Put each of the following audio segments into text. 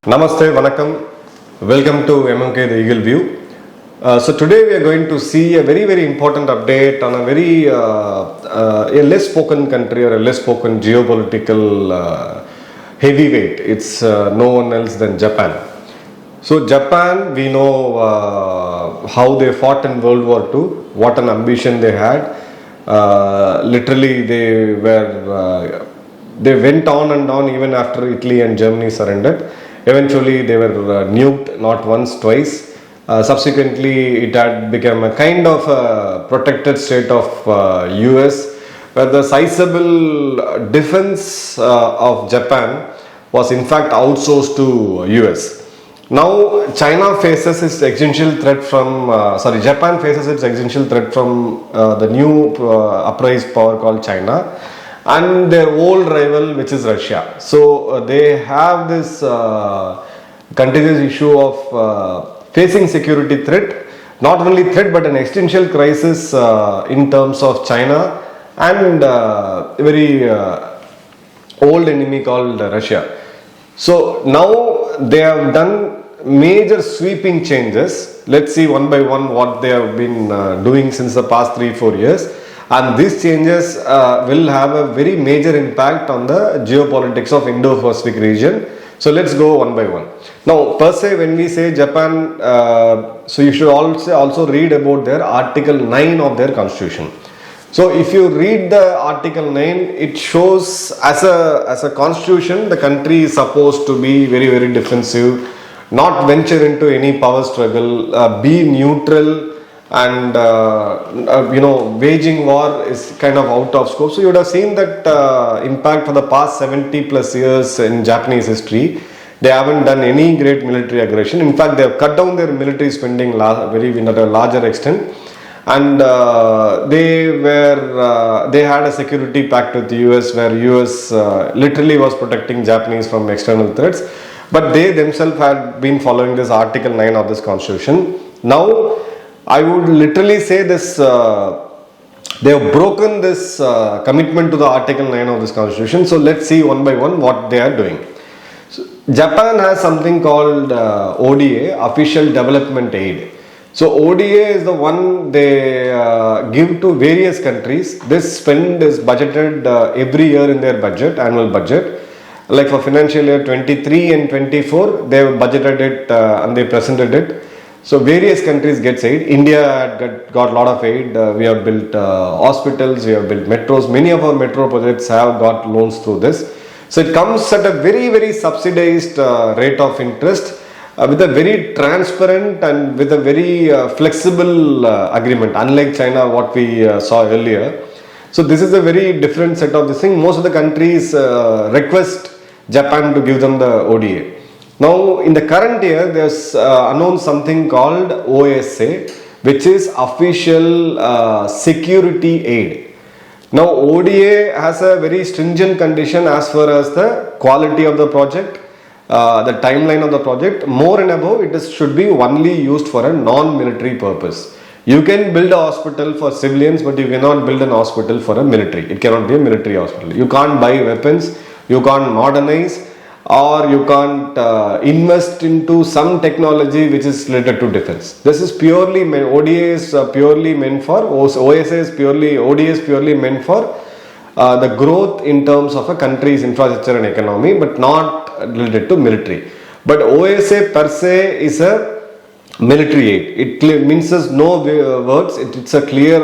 Namaste, Vanakkam. Welcome to MMK The Eagle View. So today we are going to see a very important update on a very a less spoken country or a less spoken geopolitical heavyweight. It's no one else than Japan. So Japan, we know how they fought in World War II, what an ambition they had. Literally they went on and on even after Italy and Germany surrendered. Eventually they were nuked not once, twice. Subsequently it had become a kind of a protected state of US, where the sizable defense of Japan was in fact outsourced to US. Now Japan faces its existential threat from the new uprised power called China and their old rival, which is Russia. So they have this continuous issue of facing security threat, not only threat but an existential crisis in terms of China and a very old enemy called Russia. So now they have done major sweeping changes. Let's see one by one what they have been doing since the past 3-4 years. And these changes will have a very major impact on the geopolitics of Indo-Pacific region. So let's go one by one. Now, per se, when we say Japan, so you should also read about their Article 9 of their constitution. So if you read the Article 9, it shows as a constitution, the country is supposed to be very defensive, not venture into any power struggle, be neutral, and waging war is kind of out of scope. So you would have seen that impact for the past 70 plus years in Japanese history. They haven't done any great military aggression. In fact, they have cut down their military spending at a larger extent, and they had a security pact with the US, where US literally was protecting Japanese from external threats, but they themselves had been following this Article 9 of this constitution. Now I would literally say this, they have broken this commitment to the Article 9 of this constitution. So let's see one by one what they are doing. So Japan has something called ODA, Official Development Aid. So ODA is the one they give to various countries. This spend is budgeted every year in their budget, annual budget. Like for financial year 23 and 24, they have budgeted it and they presented it. So various countries get aid. India had got a lot of aid. We have built hospitals, we have built metros. Many of our metro projects have got loans through this. So it comes at a very subsidized rate of interest with a very transparent and with a very flexible agreement, unlike China what we saw earlier. So this is a very different set of this thing. Most of the countries request Japan to give them the ODA. Now, in the current year, there's announced something called OSA, which is Official Security Aid. Now, ODA has a very stringent condition as far as the quality of the project, the timeline of the project. More and above, should be only used for a non-military purpose. You can build a hospital for civilians, but you cannot build an hospital for a military. It cannot be a military hospital. You can't buy weapons, you can't modernize, or you can't invest into some technology which is related to defense. This is purely, ODA is purely meant for, ODA is purely meant for the growth in terms of a country's infrastructure and economy, but not related to military. But OSA per se is a military aid. It means no words, it's a clear,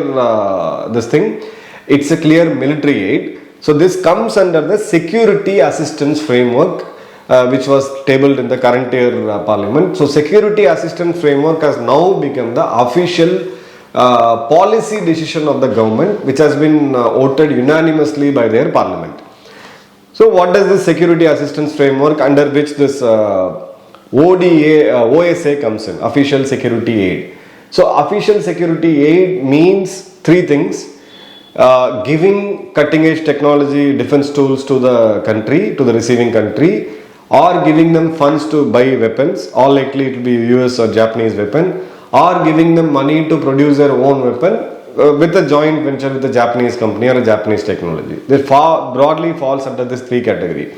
it's a clear military aid. So this comes under the Security Assistance Framework, which was tabled in the current year Parliament. So Security Assistance Framework has now become the official policy decision of the government, which has been voted unanimously by their Parliament. So what does this Security Assistance Framework, under which this OSA comes in, Official Security Aid. So Official Security Aid means three things. Giving cutting edge technology defense tools to the country, to the receiving country, or giving them funds to buy weapons, all likely it will be US or Japanese weapon, or giving them money to produce their own weapon with a joint venture with a Japanese company or a Japanese technology. They broadly falls under this three category.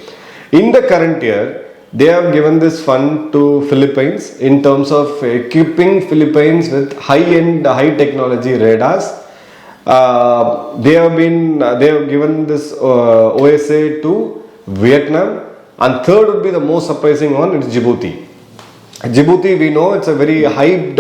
In the current year, they have given this fund to Philippines in terms of equipping Philippines with high-end, high-technology radars. They have given this OSA to Vietnam, and third would be the most surprising one, it's Djibouti. Djibouti, we know it's a very hyped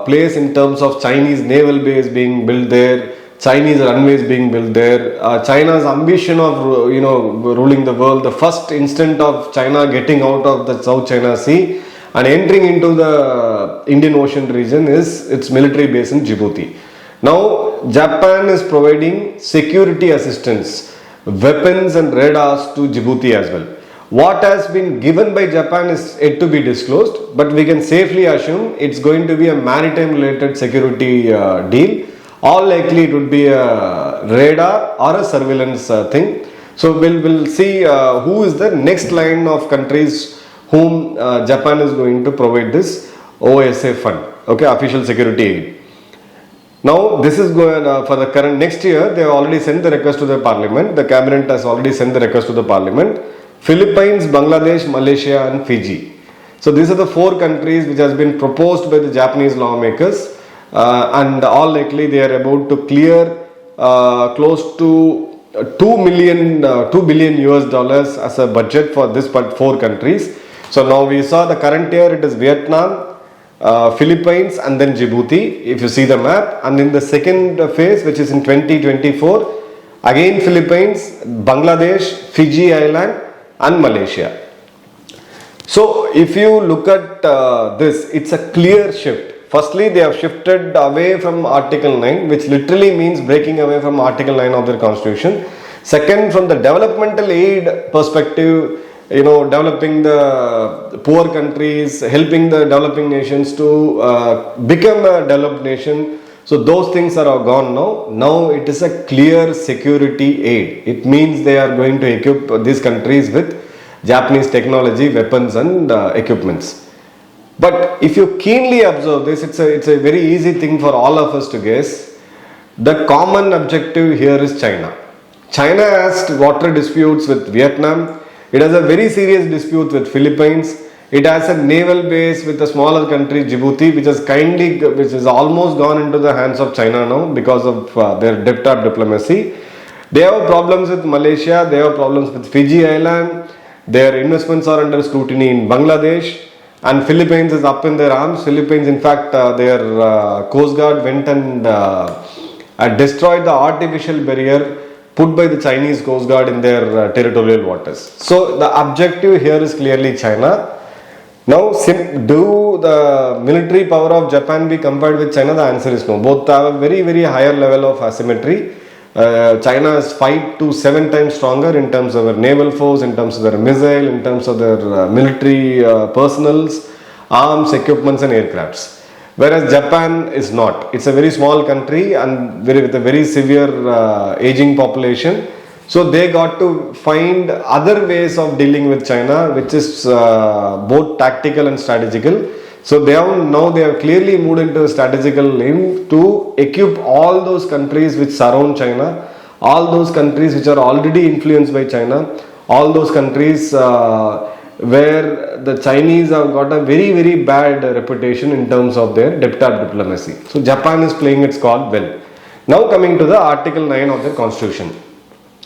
place in terms of Chinese naval base being built there, Chinese runways being built there, China's ambition of ruling the world, the first instant of China getting out of the South China Sea and entering into the Indian Ocean region is its military base in Djibouti. Now Japan is providing security assistance, weapons and radars to Djibouti as well. What has been given by Japan is yet to be disclosed, but we can safely assume it's going to be a maritime related security deal. All likely it would be a radar or a surveillance thing. So we'll see who is the next line of countries whom Japan is going to provide this OSA fund, okay, official security aid. Now this is going for the current next year. They have already sent the request to the parliament. The cabinet has already sent the request to the parliament. Philippines, Bangladesh, Malaysia and Fiji. So these are the 4 countries which has been proposed by the Japanese lawmakers, and all likely they are about to clear close to 2 billion US dollars as a budget for this 4 countries. So now we saw the current year it is Vietnam, Philippines and then Djibouti, if you see the map, and in the second phase which is in 2024 again Philippines, Bangladesh, Fiji Island and Malaysia. So if you look at this, it's a clear shift. Firstly, they have shifted away from Article 9, which literally means breaking away from Article 9 of their constitution. Second, from the developmental aid perspective, developing the poor countries, helping the developing nations to become a developed nation. So those things are all gone now. Now it is a clear security aid. It means they are going to equip these countries with Japanese technology, weapons and equipments. But if you keenly observe this, it's a very easy thing for all of us to guess. The common objective here is China. China has water disputes with Vietnam. It has a very serious dispute with Philippines. It has a naval base with a smaller country, Djibouti, which has almost gone into the hands of China now because of their depth-up diplomacy. They have problems with Malaysia. They have problems with Fiji Island. Their investments are under scrutiny in Bangladesh. And Philippines is up in their arms. Philippines, in fact, their Coast Guard went and destroyed the artificial barrier put by the Chinese Coast Guard in their territorial waters. So the objective here is clearly China. Now, do the military power of Japan be compared with China? The answer is no. Both have a very, very higher level of asymmetry. China is 5 to 7 times stronger in terms of their naval force, in terms of their missile, in terms of their military personnels, arms, equipments and aircrafts. Whereas Japan is not. It's a very small country and with a very severe aging population. So they got to find other ways of dealing with China, which is both tactical and strategical. So they have clearly moved into a strategical lane to equip all those countries which surround China, all those countries which are already influenced by China, all those countries where the Chinese have got a very, very bad reputation in terms of their depth-up diplomacy. So Japan is playing its card well. Now coming to the Article 9 of their constitution.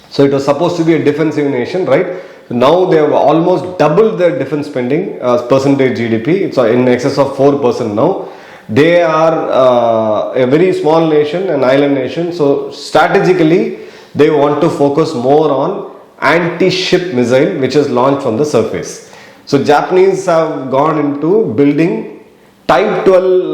So it was supposed to be a defensive nation, right? Now they have almost doubled their defense spending as percentage GDP. It's in excess of 4% now. They are a very small nation, an island nation. So strategically, they want to focus more on anti-ship missile, which is launched from the surface. So Japanese have gone into building Type 12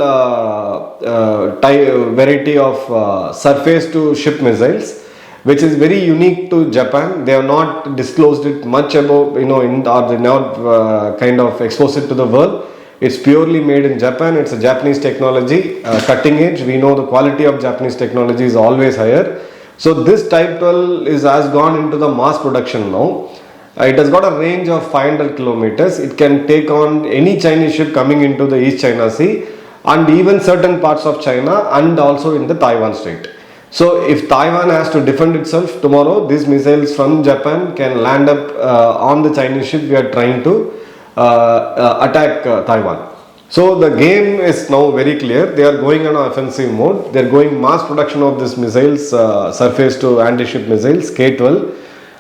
variety of surface to ship missiles, which is very unique to Japan. They have not disclosed it much about, or they not kind of exposed it to the world. It's purely made in Japan. It's a Japanese technology, cutting edge. We know the quality of Japanese technology is always higher. So this Type 12 has gone into the mass production now. It has got a range of 500 kilometers. It can take on any Chinese ship coming into the East China Sea and even certain parts of China and also in the Taiwan Strait. So if Taiwan has to defend itself tomorrow, these missiles from Japan can land up on the Chinese ship we are trying to attack Taiwan. So the game is now very clear. They are going on an offensive mode. They are going mass production of these missiles, surface to anti-ship missiles, K-12,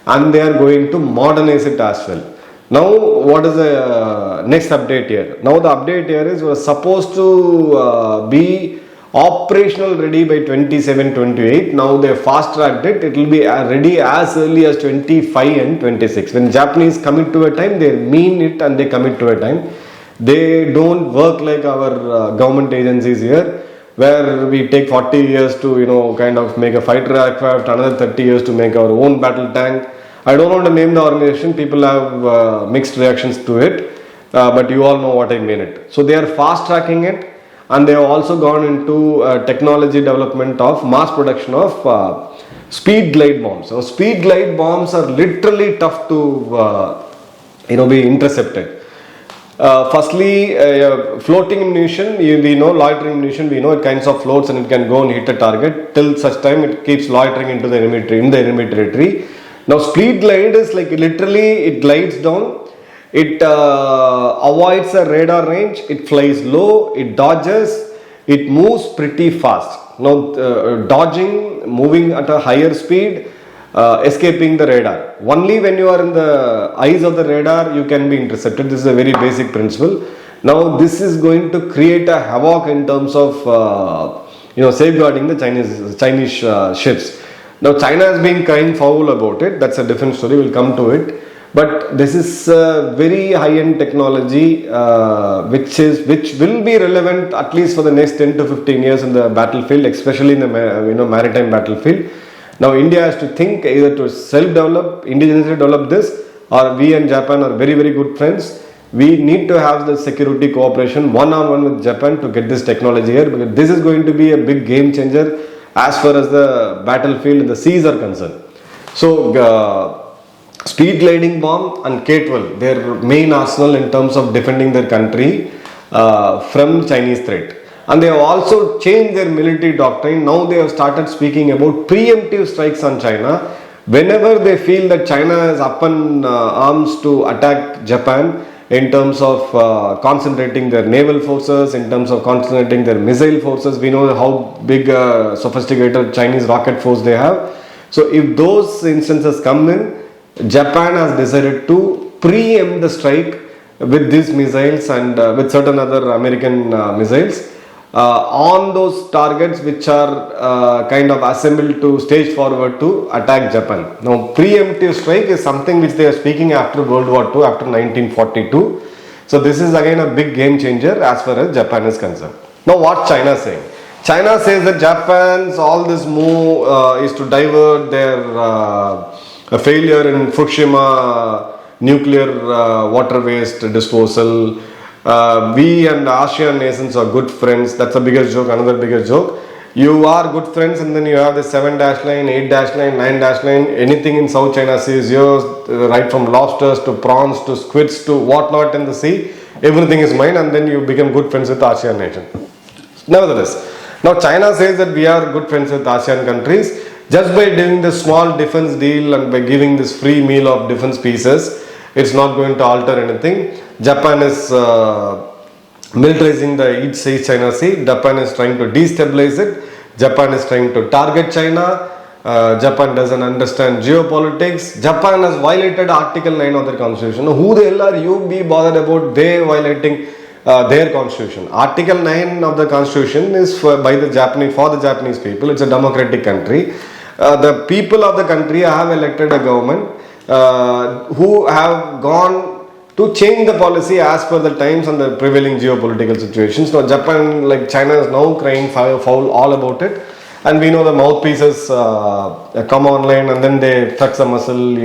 and they are going to modernize it as well. Now, what is the next update here? Now the update here is we are supposed to be operational ready by 27-28. Now they fast tracked it. It will be ready as early as 25 and 26. When Japanese commit to a time, they mean it and they commit to a time. They don't work like our government agencies here, where we take 40 years to kind of make a fighter aircraft, another 30 years to make our own battle tank. I don't want to name the organization. People have mixed reactions to it, but you all know what I mean it. So they are fast tracking it. And they have also gone into technology development of mass production of speed glide bombs. So speed glide bombs are literally tough to be intercepted. Firstly, floating ammunition, we know loitering ammunition, we know it kinds of floats and it can go and hit a target till such time it keeps loitering into the enemy territory. Now speed glide is like literally it glides down. It avoids a radar range, it flies low, it dodges, it moves pretty fast. Now dodging, moving at a higher speed, escaping the radar. Only when you are in the eyes of the radar you can be intercepted. This is a very basic principle. Now this is going to create a havoc in terms of safeguarding the Chinese ships. Now China has been crying foul about it. That's a different story. We'll come to it. But this is very high-end technology which will be relevant at least for the next 10 to 15 years in the battlefield, especially in the maritime battlefield. Now India has to think either to self-develop, indigenously develop this, or we and Japan are very, very good friends. We need to have the security cooperation one-on-one with Japan to get this technology here, because this is going to be a big game changer as far as the battlefield and the seas are concerned. So speed gliding bomb and K-12, their main arsenal in terms of defending their country from Chinese threat. And they have also changed their military doctrine. Now they have started speaking about preemptive strikes on China. Whenever they feel that China is up in arms to attack Japan in terms of concentrating their naval forces, in terms of concentrating their missile forces, we know how big sophisticated Chinese rocket force they have. So if those instances come in, Japan has decided to preempt the strike with these missiles and with certain other American missiles on those targets which are kind of assembled to stage forward to attack Japan. Now preemptive strike is something which they are speaking after World War II, after 1942. So this is again a big game changer as far as Japan is concerned. Now what China is saying? China says that Japan's all this move is to divert their a failure in Fukushima nuclear water waste disposal. We and ASEAN nations are good friends. That's the biggest joke. Another biggest joke. You are good friends and then you have the 7-line, 8-line, 9-line. Anything in South China Sea is yours, right from lobsters to prawns to squids to whatnot in the sea. Everything is mine, and then you become good friends with ASEAN nation. Nevertheless, now China says that we are good friends with ASEAN countries. Just by doing this small defense deal and by giving this free meal of defense pieces, it's not going to alter anything. Japan is militarizing the East China Sea. Japan is trying to destabilize it. Japan is trying to target China. Japan doesn't understand geopolitics. Japan has violated Article 9 of their constitution. Who the hell are you be bothered about they violating their constitution? Article 9 of the constitution is for the Japanese people. It's a democratic country. The people of the country have elected a government who have gone to change the policy as per the times and the prevailing geopolitical situations. Now Japan, like China, is now crying foul all about it. And we know the mouthpieces come online and then they flex a muscle,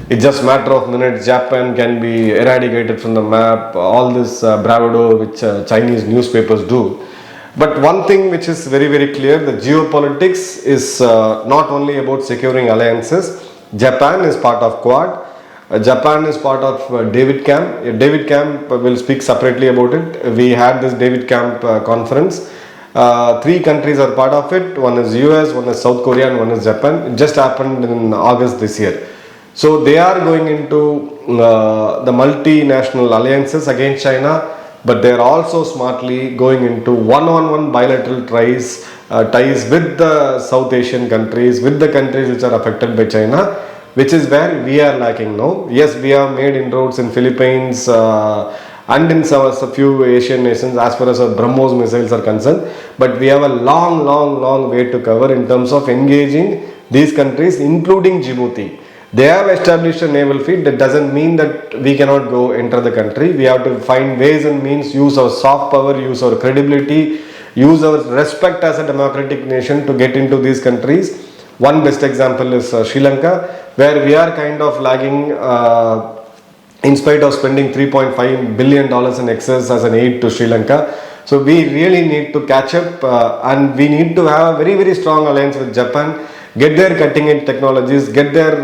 it's just a matter of minutes. Japan can be eradicated from the map. All this bravado which Chinese newspapers do. But one thing which is very, very clear, the geopolitics is not only about securing alliances. Japan is part of Quad. Japan is part of David Camp. David Camp will speak separately about it. We had this David Camp conference. Three countries are part of it. One is US, one is South Korea, and one is Japan. It just happened in August this year. So they are going into the multinational alliances against China, but they are also smartly going into one-on-one bilateral ties with the South Asian countries, with the countries which are affected by China, which is where we are lacking now. Yes, we have made inroads in Philippines and in a few Asian nations as far as our BrahMos missiles are concerned, but we have a long way to cover in terms of engaging these countries, including Djibouti. They have established a naval fleet. That doesn't mean that we cannot go enter the country. We have to find ways and means, use our soft power, use our credibility, use our respect as a democratic nation to get into these countries. One best example is Sri Lanka, where we are kind of lagging in spite of spending $3.5 billion in excess as an aid to Sri Lanka. So we really need to catch up and we need to have a very strong alliance with Japan. Get their cutting edge technologies, get their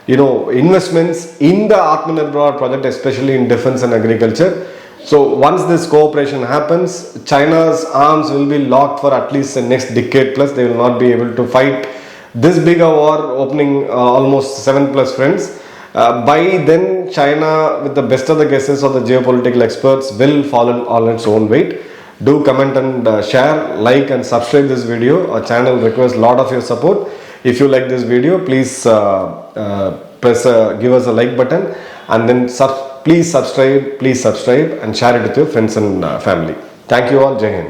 investments in the Atmanirbhar project, especially in defense and agriculture. So once this cooperation happens, China's arms will be locked for at least the next decade plus. They will not be able to fight this big a war, opening almost 7+ fronts. By then, China, with the best of the guesses of the geopolitical experts, will fall on its own weight. Do comment and share, like and subscribe this video. Our channel requires a lot of your support. If you like this video, please give us a like button, and then please subscribe and share it with your friends and family. Thank you all. Jai Hind.